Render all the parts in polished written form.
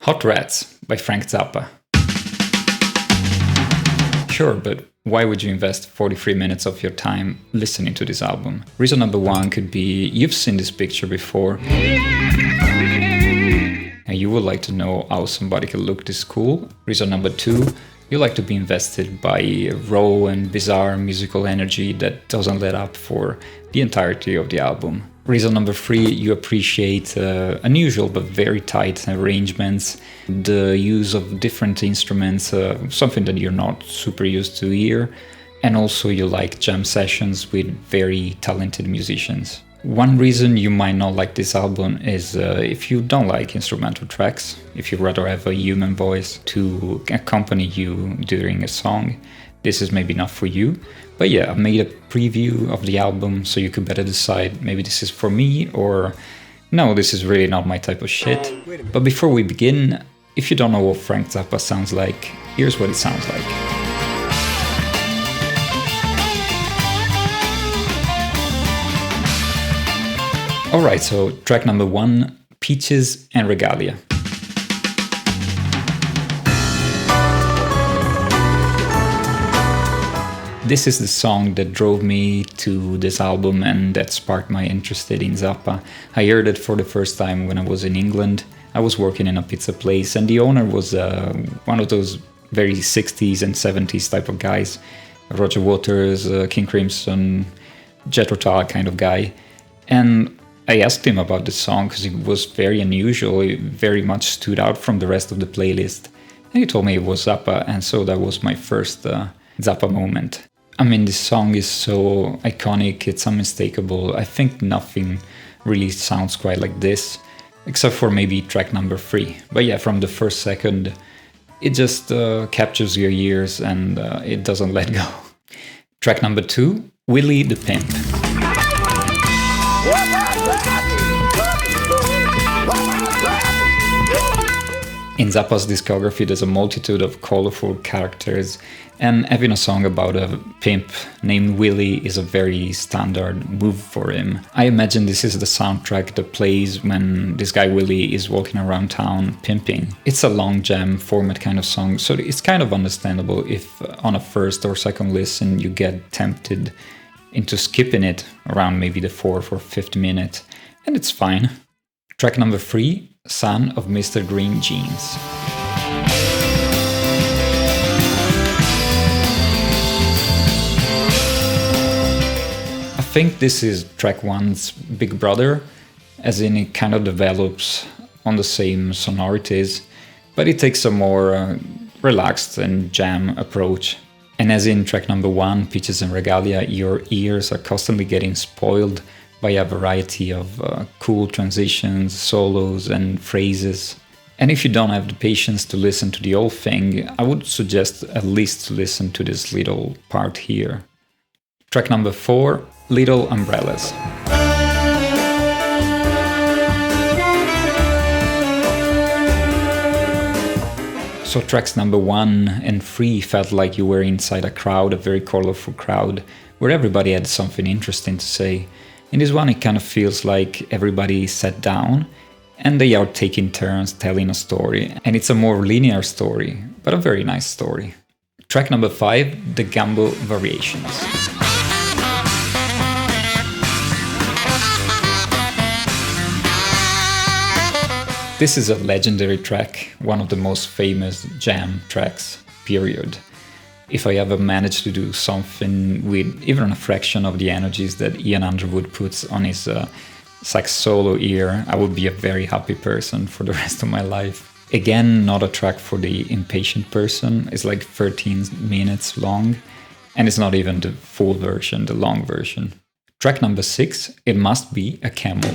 Hot Rats by Frank Zappa. Sure, but why would you invest 43 minutes of your time listening to this album? Reason number one could be you've seen this picture before and you would like to know how somebody can look this cool. Reason number two, you like to be invested by raw and bizarre musical energy that doesn't let up for the entirety of the album. Reason number three, you appreciate unusual but very tight arrangements, the use of different instruments, something that you're not super used to here, and also you like jam sessions with very talented musicians. One reason you might not like this album is if you don't like instrumental tracks, if you rather have a human voice to accompany you during a song, this is maybe not for you. But yeah, I made a preview of the album so you could better decide maybe this is for me or no, this is really not my type of shit. But before we begin, if you don't know what Frank Zappa sounds like, here's what it sounds like. Alright, so track number one, Peaches and Regalia. This is the song that drove me to this album and that sparked my interest in Zappa. I heard it for the first time when I was in England. I was working in a pizza place and the owner was one of those very 60s and 70s type of guys. Roger Waters, King Crimson, Jethro Tull kind of guy. And I asked him about the song because it was very unusual, it very much stood out from the rest of the playlist. And he told me it was Zappa, and so that was my first Zappa moment. I mean, this song is so iconic, it's unmistakable. I think nothing really sounds quite like this, except for maybe track number 3. But yeah, from the first second, it just captures your ears and it doesn't let go. Track number 2, Willie the Pimp. In Zappa's discography, there's a multitude of colorful characters, and having a song about a pimp named Willie is a very standard move for him. I imagine this is the soundtrack that plays when this guy Willie is walking around town pimping. It's a long jam format kind of song, so it's kind of understandable if on a first or second listen you get tempted into skipping it around maybe the 4th or 5th minute, and it's fine. Track number 3, Son of Mr. Green Jeans. I think this is track 1's big brother, as in it kind of develops on the same sonorities, but it takes a more relaxed and jam approach. And as in track number 1, Peaches and Regalia, your ears are constantly getting spoiled by a variety of cool transitions, solos and phrases. And if you don't have the patience to listen to the whole thing, I would suggest at least to listen to this little part here. Track number 4, Little Umbrellas. So tracks number 1 and 3 felt like you were inside a crowd, a very colorful crowd, where everybody had something interesting to say. In this one, it kind of feels like everybody sat down and they are taking turns telling a story. And it's a more linear story, but a very nice story. Track number 5, the Gumbo Variations. This is a legendary track, one of the most famous jam tracks, period. If I ever manage to do something with even a fraction of the energies that Ian Underwood puts on his sax solo here, I would be a very happy person for the rest of my life. Again, not a track for the impatient person. It's like 13 minutes long, and it's not even the full version, the long version. Track number 6, It Must Be a Camel.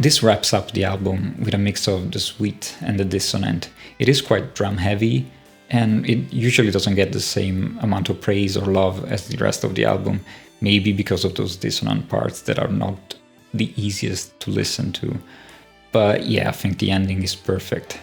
This wraps up the album with a mix of the sweet and the dissonant. It is quite drum heavy, and it usually doesn't get the same amount of praise or love as the rest of the album, maybe because of those dissonant parts that are not the easiest to listen to. But yeah, I think the ending is perfect.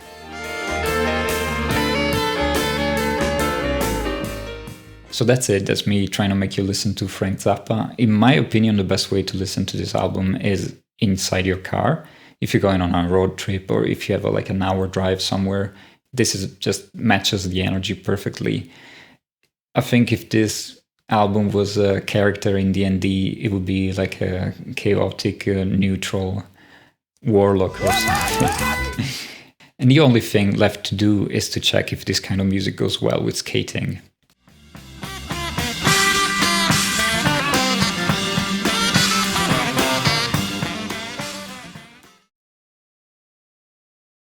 So that's it. That's me trying to make you listen to Frank Zappa. In my opinion, the best way to listen to this album is inside your car. If you're going on a road trip or if you have like an hour drive somewhere, this is just matches the energy perfectly. I think if this album was a character in D&D, it would be like a chaotic, neutral warlock or something. And the only thing left to do is to check if this kind of music goes well with skating.